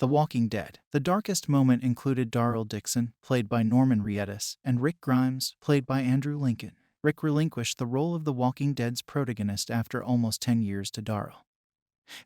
The Walking Dead. The darkest moment included Daryl Dixon, played by Norman Reedus, and Rick Grimes, played by Andrew Lincoln. Rick relinquished the role of The Walking Dead's protagonist after almost 10 years to Daryl,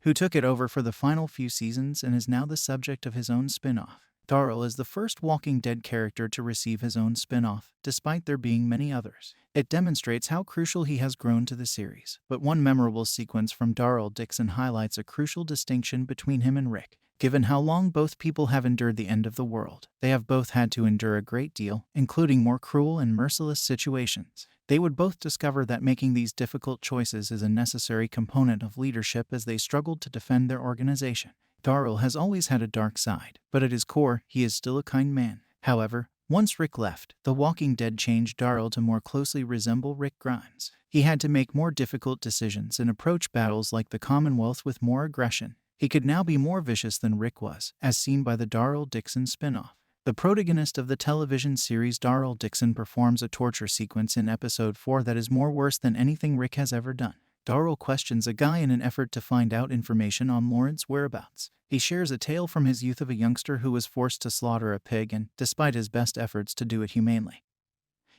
who took it over for the final few seasons and is now the subject of his own spin-off. Daryl is the first Walking Dead character to receive his own spin-off, despite there being many others. It demonstrates how crucial he has grown to the series. But one memorable sequence from Daryl Dixon highlights a crucial distinction between him and Rick. Given how long both people have endured the end of the world, they have both had to endure a great deal, including more cruel and merciless situations. They would both discover that making these difficult choices is a necessary component of leadership as they struggled to defend their organization. Daryl has always had a dark side, but at his core, he is still a kind man. However, once Rick left, The Walking Dead changed Daryl to more closely resemble Rick Grimes. He had to make more difficult decisions and approach battles like the Commonwealth with more aggression. He could now be more vicious than Rick was, as seen by the Daryl Dixon spinoff. The protagonist of the television series Daryl Dixon performs a torture sequence in episode 4 that is more worse than anything Rick has ever done. Daryl questions a guy in an effort to find out information on Lawrence's whereabouts. He shares a tale from his youth of a youngster who was forced to slaughter a pig and, despite his best efforts to do it humanely,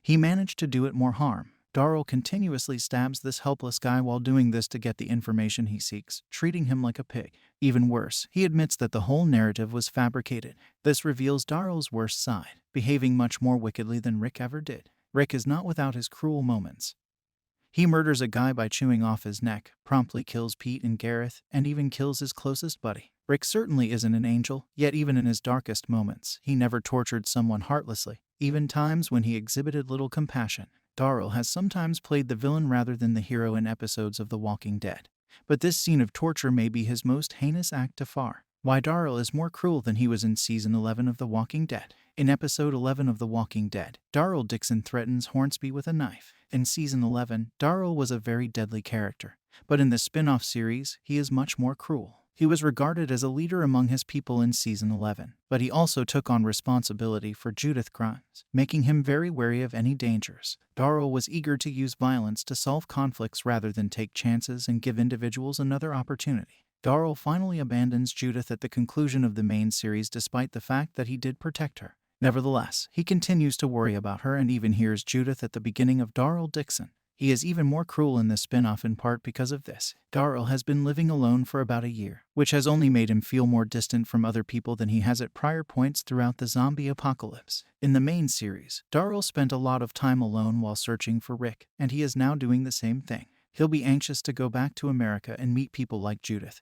he managed to do it more harm. Daryl continuously stabs this helpless guy while doing this to get the information he seeks, treating him like a pig. Even worse, he admits that the whole narrative was fabricated. This reveals Daryl's worst side, behaving much more wickedly than Rick ever did. Rick is not without his cruel moments. He murders a guy by chewing off his neck, promptly kills Pete and Gareth, and even kills his closest buddy. Rick certainly isn't an angel, yet even in his darkest moments, he never tortured someone heartlessly, even times when he exhibited little compassion. Daryl has sometimes played the villain rather than the hero in episodes of The Walking Dead, but this scene of torture may be his most heinous act to far. Why Daryl is more cruel than he was in Season 11 of The Walking Dead. In Episode 11 of The Walking Dead, Daryl Dixon threatens Hornsby with a knife. In Season 11, Daryl was a very deadly character, but in the spin-off series, he is much more cruel. He was regarded as a leader among his people in Season 11, but he also took on responsibility for Judith Grimes, making him very wary of any dangers. Daryl was eager to use violence to solve conflicts rather than take chances and give individuals another opportunity. Daryl finally abandons Judith at the conclusion of the main series despite the fact that he did protect her. Nevertheless, he continues to worry about her and even hears Judith at the beginning of Daryl Dixon. He is even more cruel in this spin-off in part because of this. Daryl has been living alone for about a year, which has only made him feel more distant from other people than he has at prior points throughout the zombie apocalypse. In the main series, Daryl spent a lot of time alone while searching for Rick, and he is now doing the same thing. He'll be anxious to go back to America and meet people like Judith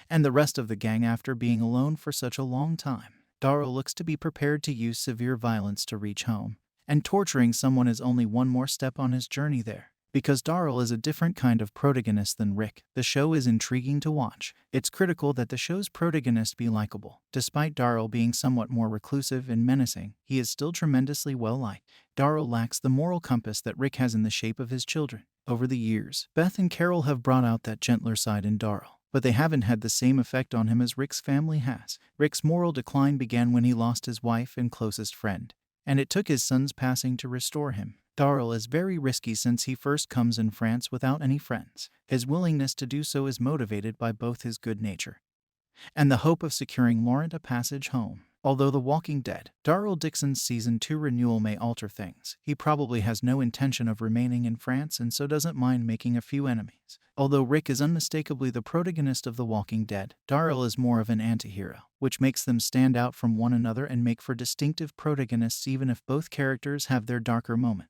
and the rest of the gang after being alone for such a long time. Daryl looks to be prepared to use severe violence to reach home, and torturing someone is only one more step on his journey there. Because Daryl is a different kind of protagonist than Rick, the show is intriguing to watch. It's critical that the show's protagonist be likable. Despite Daryl being somewhat more reclusive and menacing, he is still tremendously well-liked. Daryl lacks the moral compass that Rick has in the shape of his children. Over the years, Beth and Carol have brought out that gentler side in Daryl, but they haven't had the same effect on him as Rick's family has. Rick's moral decline began when he lost his wife and closest friend, and it took his son's passing to restore him. Daryl is very risky since he first comes in France without any friends. His willingness to do so is motivated by both his good nature and the hope of securing Laurent a passage home. Although The Walking Dead, Daryl Dixon's Season 2 renewal may alter things, he probably has no intention of remaining in France and so doesn't mind making a few enemies. Although Rick is unmistakably the protagonist of The Walking Dead, Daryl is more of an anti-hero, which makes them stand out from one another and make for distinctive protagonists even if both characters have their darker moments.